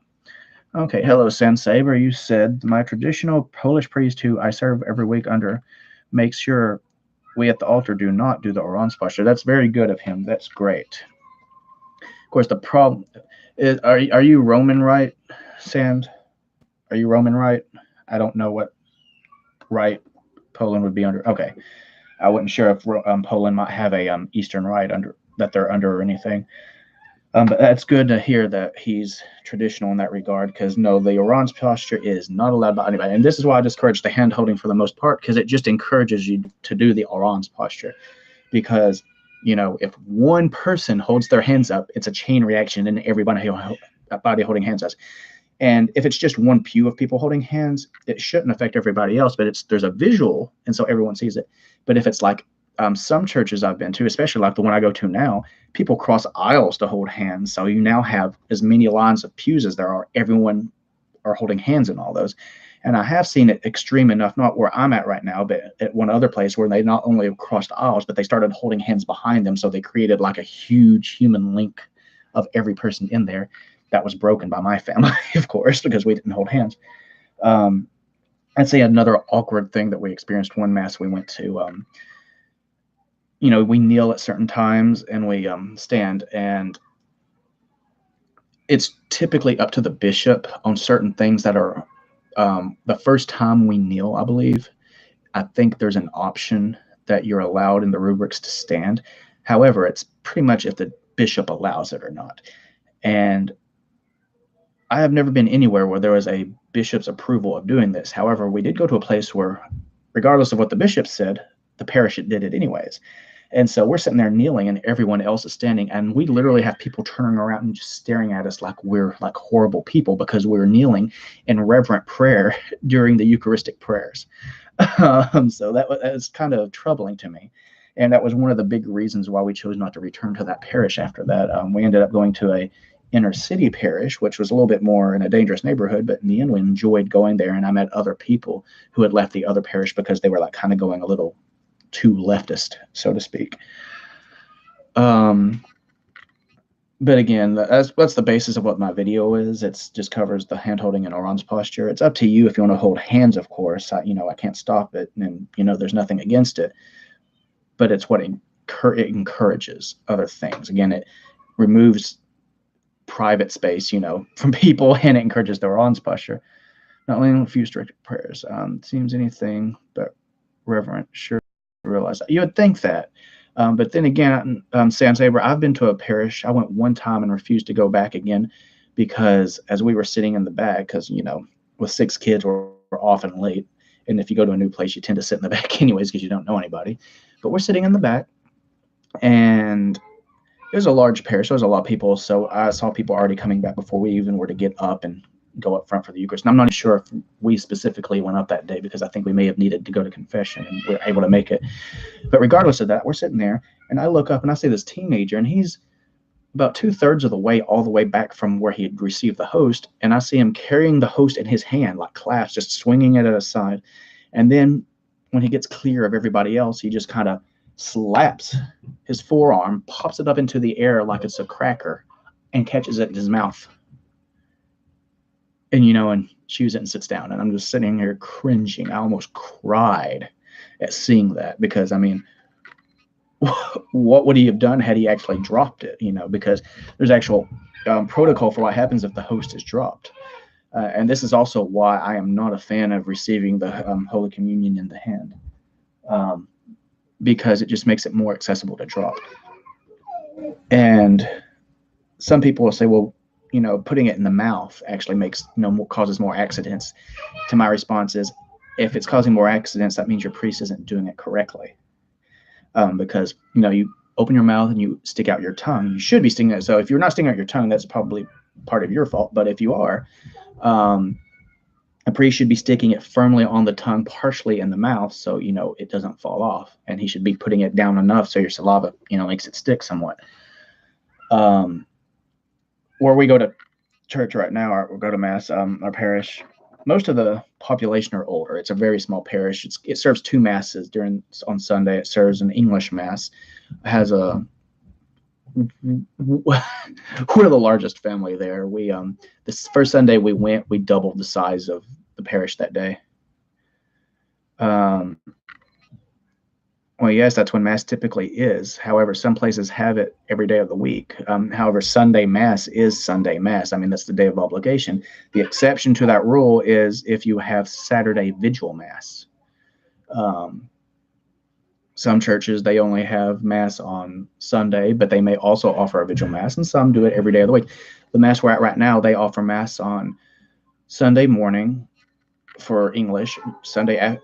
Okay, hello, Saber. You said, my traditional Polish priest who I serve every week under makes sure we at the altar do not do the Orans Posture. That's very good of him. That's great. Of course, the problem is, are you Roman Rite, Sand? Are you Roman Rite? I don't know what rite Poland would be under. Okay, I wasn't sure if Poland might have a Eastern Rite that they're under or anything. But that's good to hear that he's traditional in that regard, because no, the Orans Posture is not allowed by anybody. And this is why I discourage the hand holding for the most part, because it just encourages you to do the Orans Posture. Because, if one person holds their hands up, it's a chain reaction and everybody holding hands does. And if it's just one pew of people holding hands, it shouldn't affect everybody else, but there's a visual, and so everyone sees it. But if it's like some churches I've been to, especially like the one I go to now, people cross aisles to hold hands. So you now have as many lines of pews as there are. Everyone are holding hands in all those. And I have seen it extreme enough, not where I'm at right now, but at one other place where they not only crossed aisles, but they started holding hands behind them. So they created like a huge human link of every person in there. That was broken by my family, of course, because we didn't hold hands. I'd say another awkward thing that we experienced one Mass we went to, we kneel at certain times and we stand, and it's typically up to the bishop on certain things that are the first time we kneel, I believe. I think there's an option that you're allowed in the rubrics to stand. However, it's pretty much if the bishop allows it or not. And I have never been anywhere where there was a bishop's approval of doing this. However, we did go to a place where, regardless of what the bishop said, the parish did it anyways. And so we're sitting there kneeling and everyone else is standing, and we literally have people turning around and just staring at us like we're like horrible people because we're kneeling in reverent prayer during the Eucharistic prayers. So that was kind of troubling to me. And that was one of the big reasons why we chose not to return to that parish after that. We ended up going to a inner city parish, which was a little bit more in a dangerous neighborhood, but in the end we enjoyed going there, and I met other people who had left the other parish because they were like kind of going a little too leftist, so to speak. But again, that's the basis of what my video is. It's just covers the hand holding and Orans Posture. It's up to you if you want to hold hands, of course. I can't stop it, and there's nothing against it, but it's what it encourages other things. Again, it removes private space, from people, and it encourages the Orans Posture. Not only a few strict prayers. Seems anything but reverent. Sure, realize that. You would think that. But then again, San Saber, I've been to a parish. I went one time and refused to go back again because as we were sitting in the back, because, with 6 kids, we're often late. And if you go to a new place, you tend to sit in the back anyways because you don't know anybody. But we're sitting in the back, and it was a large parish. So there was a lot of people. So I saw people already coming back before we even were to get up and go up front for the Eucharist. And I'm not sure if we specifically went up that day because I think we may have needed to go to confession and we were able to make it. But regardless of that, we're sitting there, and I look up and I see this teenager, and he's about 2/3 of the way, all the way back from where he had received the host. And I see him carrying the host in his hand, like clasped, just swinging it at his side. And then when he gets clear of everybody else, he just kind of slaps his forearm, pops it up into the air like it's a cracker, and catches it in his mouth. And, and chews it and sits down. And I'm just sitting here cringing. I almost cried at seeing that because, what would he have done had he actually dropped it? Because there's actual protocol for what happens if the host is dropped. And this is also why I am not a fan of receiving the Holy Communion in the hand, because it just makes it more accessible to drop. And some people will say, well, putting it in the mouth actually makes causes more accidents. To my response is, if it's causing more accidents, that means your priest isn't doing it correctly. Because you open your mouth and you stick out your tongue. You should be sticking it. So if you're not sticking out your tongue, that's probably part of your fault. But if you are, a priest should be sticking it firmly on the tongue, partially in the mouth, so it doesn't fall off. And he should be putting it down enough so your saliva makes it stick somewhat. Where we go to church right now, or go to mass, our parish, most of the population are older. It's a very small parish. It serves 2 masses on Sunday. It serves an English mass. It has we're the largest family there. We this first Sunday we doubled the size of the parish that day. Well, yes, that's when Mass typically is. However, some places have it every day of the week. However, Sunday Mass is Sunday Mass. That's the day of obligation. The exception to that rule is if you have Saturday Vigil Mass. Some churches, they only have Mass on Sunday, but they may also offer a Vigil Mass, and some do it every day of the week. The Mass we're at right now, they offer Mass on Sunday morning for English, Sunday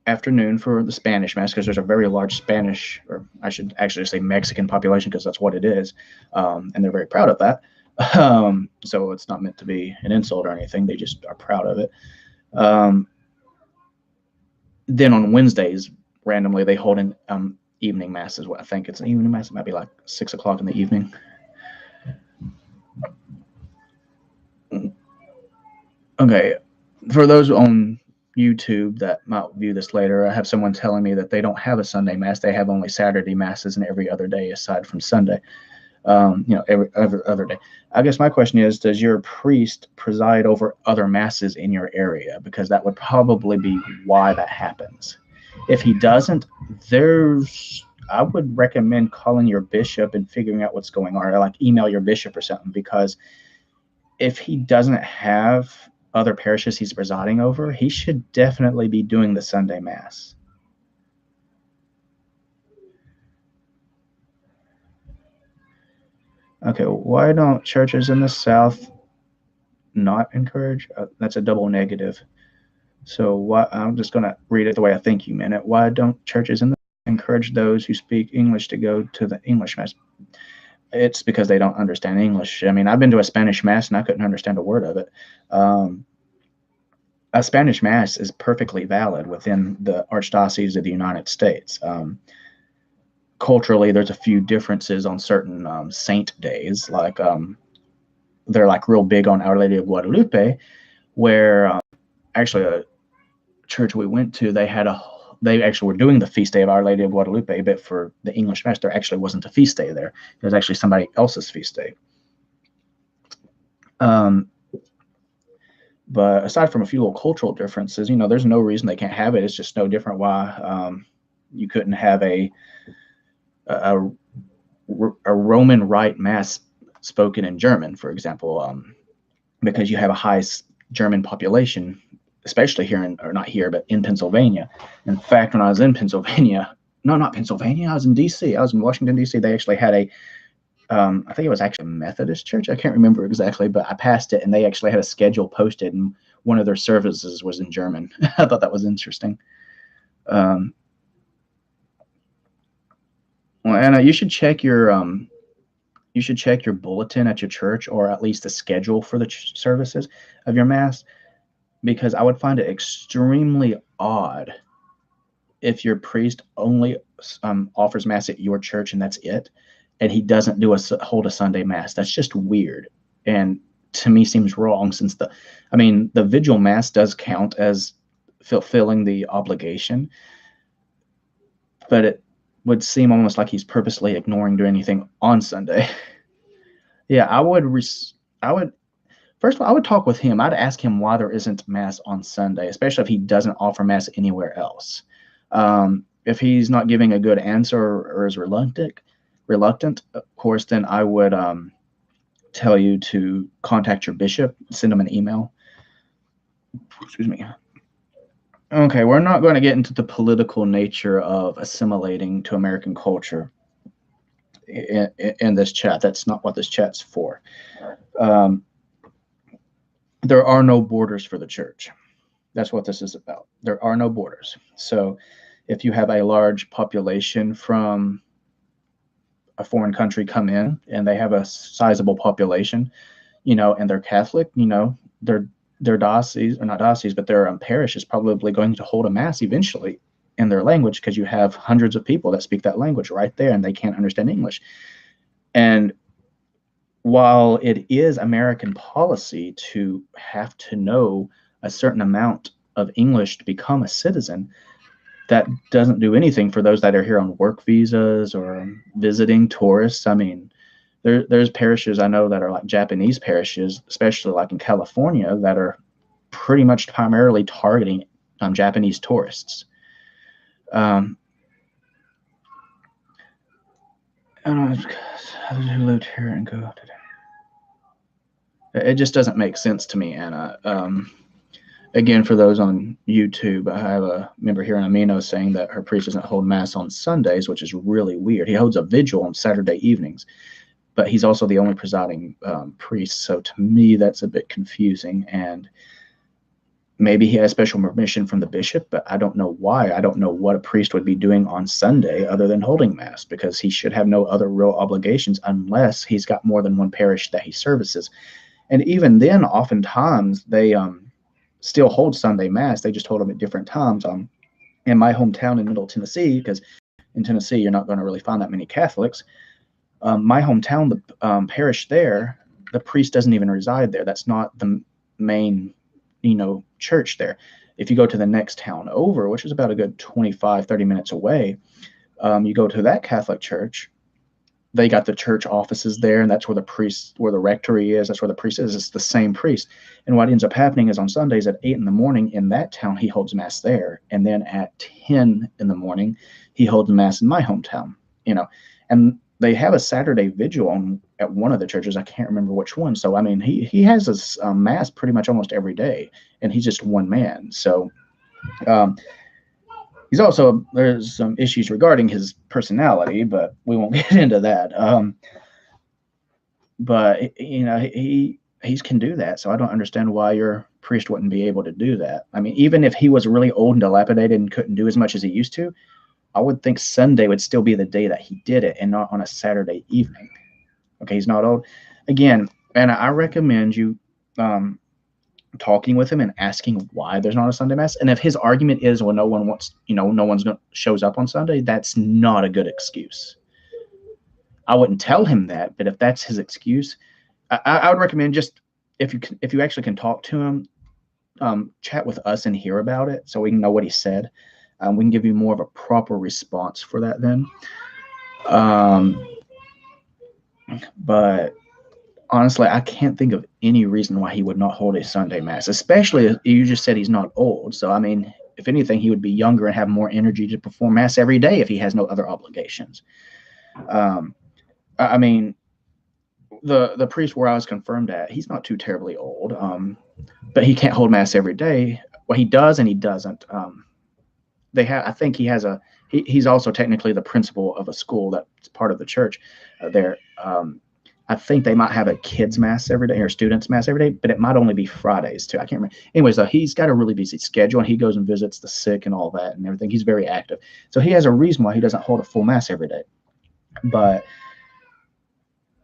afternoon for the Spanish Mass, because there's a very large Spanish, or I should actually say Mexican population, because that's what it is, and they're very proud of that. So it's not meant to be an insult or anything. They just are proud of it. Then on Wednesdays, randomly, they hold an evening Mass as well. I think it's an evening Mass. It might be like 6 o'clock in the evening. Okay, for those on YouTube that might view this later, I have someone telling me that they don't have a Sunday Mass. They have only Saturday Masses and every other day aside from Sunday. Every other day. I guess my question is, does your priest preside over other Masses in your area? Because that would probably be why that happens. If he doesn't, I would recommend calling your bishop and figuring out what's going on, or like email your bishop or something, because if he doesn't have other parishes he's presiding over, he should definitely be doing the Sunday Mass. Okay, why don't churches in the South not encourage? That's a double negative. So I'm just going to read it the way I think you meant it. Why don't churches in the South encourage those who speak English to go to the English Mass? It's because they don't understand English. I've been to a Spanish Mass and I couldn't understand a word of it. A Spanish Mass is perfectly valid within the Archdiocese of the United States. Culturally, there's a few differences on certain saint days. Like they're like real big on Our Lady of Guadalupe, where actually a church we went to, they actually were doing the feast day of Our Lady of Guadalupe, but for the English Mass, there actually wasn't a feast day there. It was actually somebody else's feast day. But aside from a few little cultural differences, there's no reason they can't have it. It's just no different why you couldn't have a Roman Rite Mass spoken in German, for example, because you have a high German population, especially here or not here, but in Pennsylvania. In fact, when I was in Pennsylvania, no, not Pennsylvania, I was in D.C. I was in Washington, D.C. They actually had I think it was actually a Methodist church. I can't remember exactly, but I passed it, and they actually had a schedule posted, and one of their services was in German. I thought that was interesting. Well, Anna, you should check your bulletin at your church, or at least the schedule for the services of your mass, because I would find it extremely odd if your priest only offers mass at your church and that's it, and he doesn't hold a Sunday mass. That's just weird, and to me seems wrong, since the vigil mass does count as fulfilling the obligation, but it would seem almost like he's purposely ignoring doing anything on Sunday. Yeah, I would first of all, I would talk with him. I'd ask him why there isn't mass on Sunday, especially if he doesn't offer mass anywhere else. If he's not giving a good answer or is reluctant, of course, then I would tell you to contact your bishop, send him an email. Excuse me. Okay, we're not going to get into the political nature of assimilating to American culture in this chat. That's not what this chat's for. There are no borders for the church. That's what this is about. There are no borders. So if you have a large population from a foreign country come in, and they have a sizable population, and they're Catholic, their diocese, or not diocese, but their parish is probably going to hold a mass eventually in their language, because you have hundreds of people that speak that language right there, and they can't understand English. And while it is American policy to have to know a certain amount of English to become a citizen, that doesn't do anything for those that are here on work visas or visiting tourists. I mean, there's parishes I know that are like Japanese parishes, especially like in California, that are pretty much primarily targeting Japanese tourists. And others who lived here and go today. It just doesn't make sense to me, Anna. Again, for those on YouTube, I have a member here in Amino saying that her priest doesn't hold mass on Sundays, which is really weird. He holds a vigil on Saturday evenings, but he's also the only presiding priest. So to me, that's a bit confusing. And maybe he has special permission from the bishop, but I don't know why. I don't know what a priest would be doing on Sunday other than holding mass, because he should have no other real obligations unless he's got more than one parish that he services. And even then, oftentimes they still hold Sunday mass. They just hold them at different times. In my hometown in Middle Tennessee, because in Tennessee you're not going to really find that many Catholics. My hometown, the parish there, the priest doesn't even reside there. That's not the main, church there. If you go to the next town over, which is about a good 25-30 minutes away, you go to that Catholic church. They got the church offices there, and that's where the rectory is. That's where the priest is. It's the same priest. And what ends up happening is on Sundays at 8 in the morning in that town, he holds mass there. And then at 10 in the morning, he holds mass in my hometown, and they have a Saturday vigil at one of the churches. I can't remember which one. So, I mean, he has a mass pretty much almost every day, and he's just one man. So, there's some issues regarding his personality, but we won't get into that. But he can do that, so I don't understand why your priest wouldn't be able to do that. I mean, even if he was really old and dilapidated and couldn't do as much as he used to, I would think Sunday would still be the day that he did it, and not on a Saturday evening. Okay, he's not old. Again, and I recommend you talking with him and asking why there's not a Sunday mass. And if his argument is, well, no one shows up on Sunday, that's not a good excuse. I wouldn't tell him that, but if that's his excuse, I would recommend, just if you actually can talk to him, chat with us and hear about it, so we can know what he said. We can give you more of a proper response for that then. But honestly, I can't think of any reason why he would not hold a Sunday mass, especially you just said he's not old. So, I mean, if anything, he would be younger and have more energy to perform mass every day if he has no other obligations. I mean, the priest where I was confirmed at, he's not too terribly old. but he can't hold mass every day. Well, he does and he doesn't. I think he's also technically the principal of a school that's part of the church there. I think they might have a kids mass every day or students mass every day, but it might only be Fridays too. I can't remember. Anyways, though, he's got a really busy schedule and he goes and visits the sick and all that and everything. He's very active. So he has a reason why he doesn't hold a full mass every day. But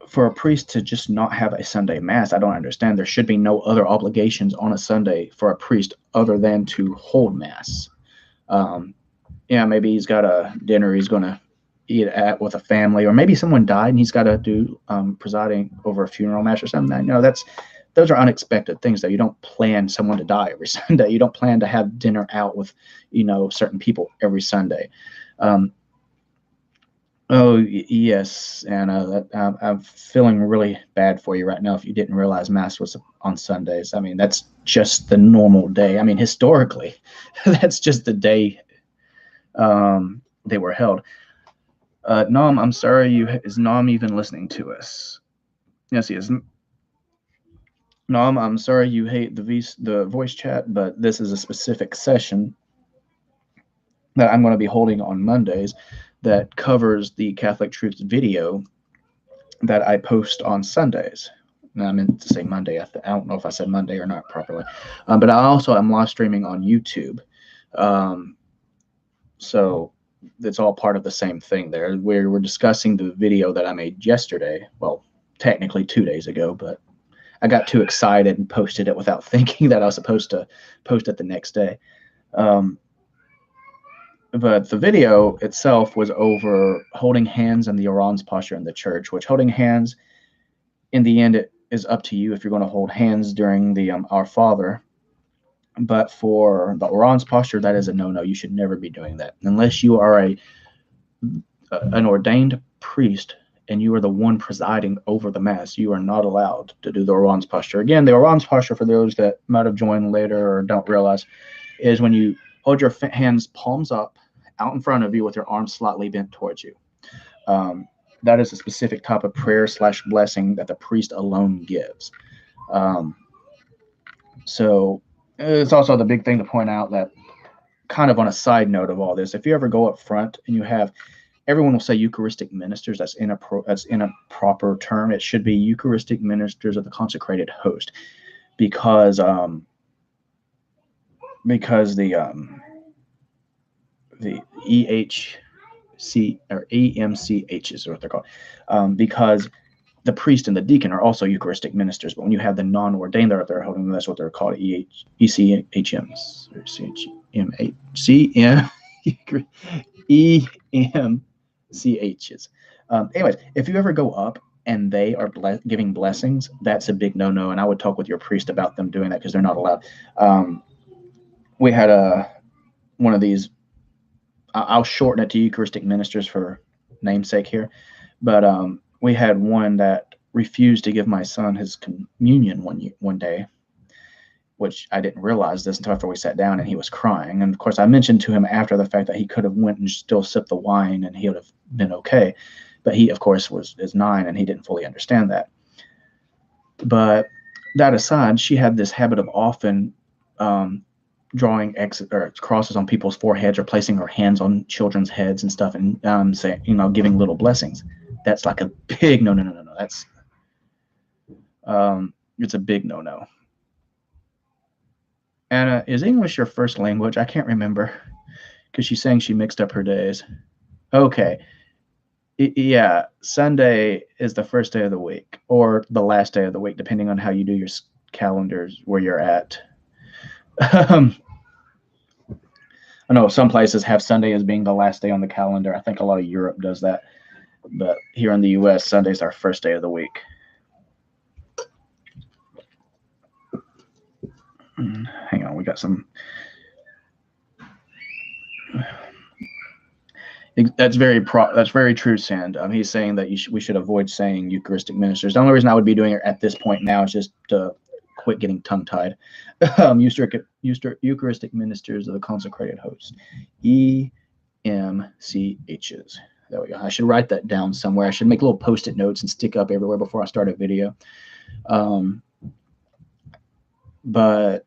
for a priest to just not have a Sunday mass, I don't understand. There should be no other obligations on a Sunday for a priest other than to hold mass. Maybe he's got a dinner he's going to eat at with a family, or maybe someone died and he's got to do presiding over a funeral mass or something. Those are unexpected things that you don't plan someone to die every Sunday. You don't plan to have dinner out with, certain people every Sunday. Yes, Anna, I'm feeling really bad for you right now if you didn't realize Mass was on Sundays. I mean, that's just the normal day. I mean, historically, that's just the day they were held. Nom, I'm sorry, is Nom even listening to us? Yes, he is. Nom, I'm sorry you hate the voice chat, but this is a specific session that I'm going to be holding on Mondays that covers the Catholic Truths video that I post on Sundays. Now, I meant to say Monday. I don't know if I said Monday or not properly. But I also am live streaming on YouTube. So it's all part of the same thing there. We're discussing the video that I made yesterday. Well, technically 2 days ago, but I got too excited and posted it without thinking that I was supposed to post it the next day. But the video itself was over holding hands and the Orans Posture in the church, which holding hands, in the end, it is up to you if you're going to hold hands during the Our Father. But for the Orans Posture, that is a no-no. You should never be doing that. Unless you are an ordained priest and you are the one presiding over the Mass, you are not allowed to do the Orans Posture. Again, the Orans Posture, for those that might have joined later or don't realize, is when you hold your hands palms up out in front of you with your arms slightly bent towards you. That is a specific type of prayer / blessing that the priest alone gives. So it's also the big thing to point out that, kind of on a side note of all this, if you ever go up front and you have, everyone will say Eucharistic ministers. That's in a proper term. It should be Eucharistic ministers of the consecrated host, because the EHC or EMCH is what they're called, because the priest and the deacon are also Eucharistic ministers. But when you have the non-ordained that they're holding, that's what they're called, ECHMs or EMCHs. Anyways, if you ever go up and they are giving blessings, that's a big no-no, and I would talk with your priest about them doing that, because they're not allowed. We had one of these. I'll shorten it to Eucharistic ministers for namesake here, but we had one that refused to give my son his communion one day, which I didn't realize this until after we sat down, and he was crying. And of course, I mentioned to him after the fact that he could have went and still sipped the wine and he would have been okay. But he, of course, is 9 and he didn't fully understand that. But that aside, she had this habit of often drawing crosses on people's foreheads, or placing her hands on children's heads and stuff, and saying, giving little blessings. That's like a big no. That's it's a big no. Anna, is English your first language? I can't remember, because she's saying she mixed up her days. Okay. Yeah, Sunday is the first day of the week, or the last day of the week, depending on how you do your calendars where you're at. I know some places have Sunday as being the last day on the calendar. I think a lot of Europe does that. But here in the U.S., Sunday's our first day of the week. Hang on, we got some. That's very true, Sand. He's saying that we should avoid saying Eucharistic ministers. The only reason I would be doing it at this point now is just to quit getting tongue-tied. Eucharistic ministers of the consecrated host, EMCHs. There we go. I should write that down somewhere. I should make little post-it notes and stick up everywhere before I start a video. But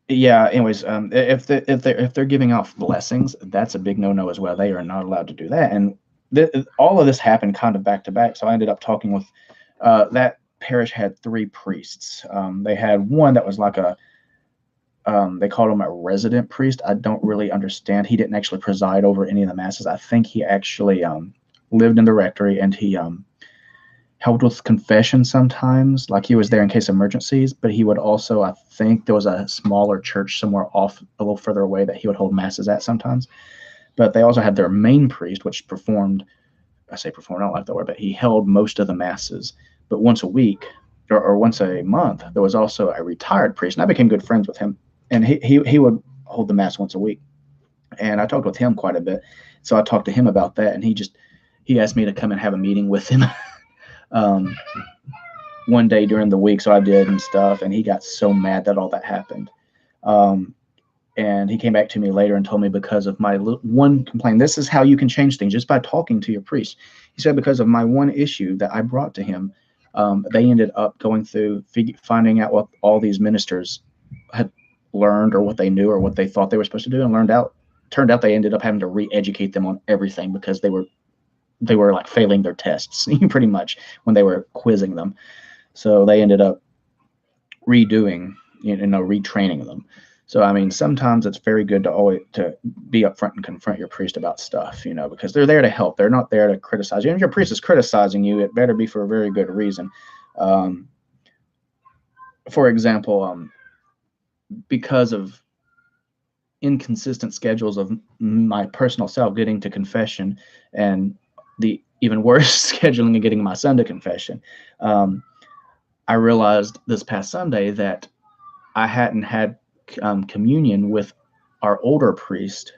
yeah, anyways, if they're giving out blessings, that's a big no-no as well. They are not allowed to do that. And all of this happened kind of back to back. So I ended up talking with that parish had 3 priests. They had one that was like a they called him a resident priest. I don't really understand. He didn't actually preside over any of the masses. I think he actually lived in the rectory, and he helped with confession sometimes. Like, he was there in case of emergencies, but he would also, I think there was a smaller church somewhere off a little further away that he would hold masses at sometimes. But they also had their main priest, which performed, I say performed, I don't like that word, but he held most of the masses. But once a week or once a month, there was also a retired priest, and I became good friends with him. And he would hold the mass once a week. And I talked with him quite a bit. So I talked to him about that, and he asked me to come and have a meeting with him one day during the week. So I did and stuff, and he got so mad that all that happened. And he came back to me later and told me, because of my one complaint, this is how you can change things, just by talking to your priest. He said because of my one issue that I brought to him, they ended up going through finding out what all these ministers had learned, or what they knew, or what they thought they were supposed to do, and turned out they ended up having to re-educate them on everything, because they were like failing their tests pretty much when they were quizzing them. So they ended up retraining them. So, I mean, sometimes it's very good to be upfront and confront your priest about stuff, because they're there to help. They're not there to criticize you. And if your priest is criticizing you, it better be for a very good reason. For example, because of inconsistent schedules of my personal self getting to confession, and the even worse scheduling of getting my son to confession, I realized this past Sunday that I hadn't had communion with our older priest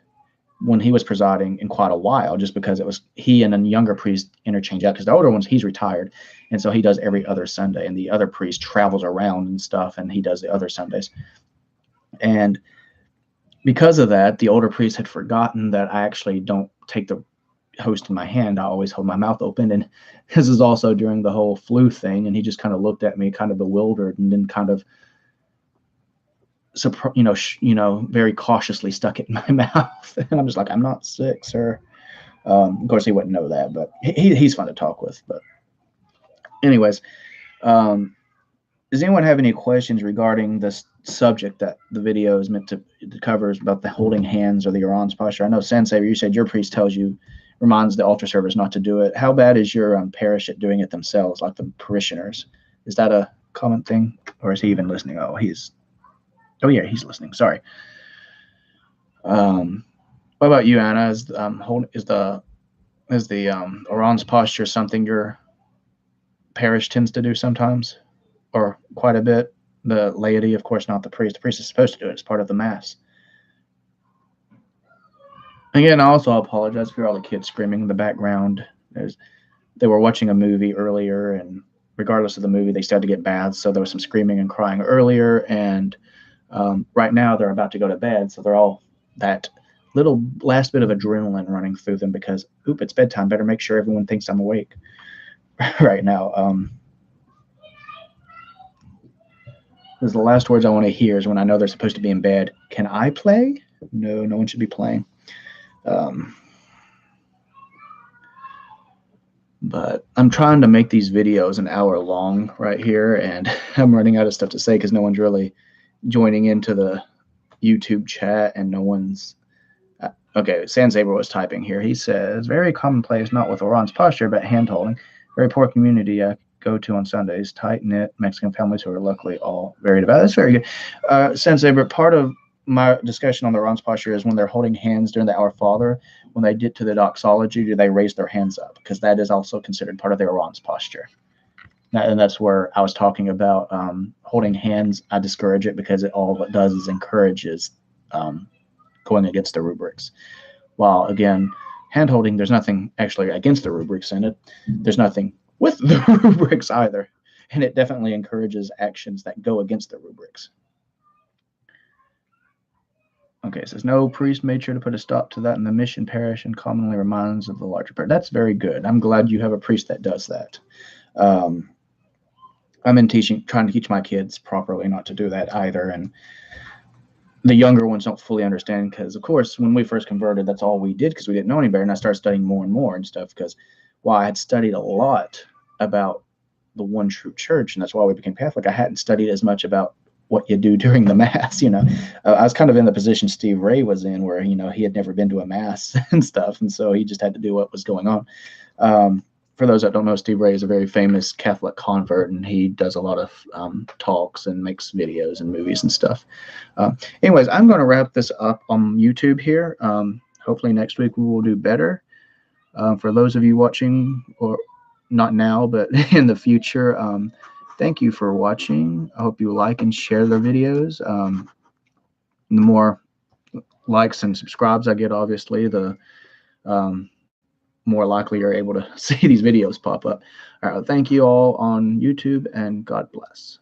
when he was presiding in quite a while, just because it was he and a younger priest interchange out, because the older one's, he's retired, and so he does every other Sunday, and the other priest travels around and stuff, and he does the other Sundays. And because of that, the older priest had forgotten that I actually don't take the host in my hand. I always hold my mouth open. And this is also during the whole flu thing, and he just kind of looked at me kind of bewildered, and then kind of very cautiously stuck it in my mouth. And I'm just like, I'm not sick, sir. Of course, he wouldn't know that, but he's fun to talk with. But anyways, does anyone have any questions regarding this subject that the video is meant to cover, about the holding hands or the Orans posture? I know, Sensei, you said your priest reminds the altar servers not to do it. How bad is your parish at doing it themselves, like the parishioners? Is that a common thing, or is he even listening? Oh, yeah, he's listening. Sorry. What about you, Anna? Is the Orans posture something your parish tends to do sometimes, or quite a bit? The laity, of course, not the priest. The priest is supposed to do it. It's part of the mass. Again, I also apologize for all the kids screaming in the background. They were watching a movie earlier, and regardless of the movie, they started to get baths, so there was some screaming and crying earlier, and right now they're about to go to bed, so they're all that little last bit of adrenaline running through them, because, it's bedtime, better make sure everyone thinks I'm awake right now. Because the last words I want to hear is when I know they're supposed to be in bed. Can I play? No one should be playing. But I'm trying to make these videos an hour long right here, and I'm running out of stuff to say because no one's really joining into the YouTube chat, and no one's okay. Sansaber was typing here. He says, very commonplace, not with Orans posture, but hand holding. Very poor community I go to on Sundays. Tight knit Mexican families who are luckily all very devout. That's very good, Sansaber. Part of my discussion on the Orans posture is when they're holding hands during the Our Father. When they get to the doxology, do they raise their hands up? Because that is also considered part of the Orans posture. And that's where I was talking about holding hands. I discourage it because all it does is encourages going against the rubrics. While, again, hand holding, there's nothing actually against the rubrics in it. There's nothing with the rubrics either. And it definitely encourages actions that go against the rubrics. Okay, it says, no priest made sure to put a stop to that in the mission parish and commonly reminds of the larger prayer. That's very good. I'm glad you have a priest that does that. I'm in trying to teach my kids properly not to do that either. And the younger ones don't fully understand because, of course, when we first converted, that's all we did because we didn't know any better. And I started studying more and more and stuff because, while I had studied a lot about the one true church, and that's why we became Catholic, I hadn't studied as much about what you do during the Mass. I was kind of in the position Steve Ray was in, where he had never been to a Mass and stuff, and so he just had to do what was going on. For those that don't know, Steve Ray is a very famous Catholic convert, and he does a lot of talks and makes videos and movies and stuff. Anyways, I'm going to wrap this up on YouTube here. Hopefully next week we will do better. For those of you watching, or not now, but in the future, thank you for watching. I hope you like and share the videos. The more likes and subscribes I get, obviously, the more likely you're able to see these videos pop up. All right, thank you all on YouTube, and God bless.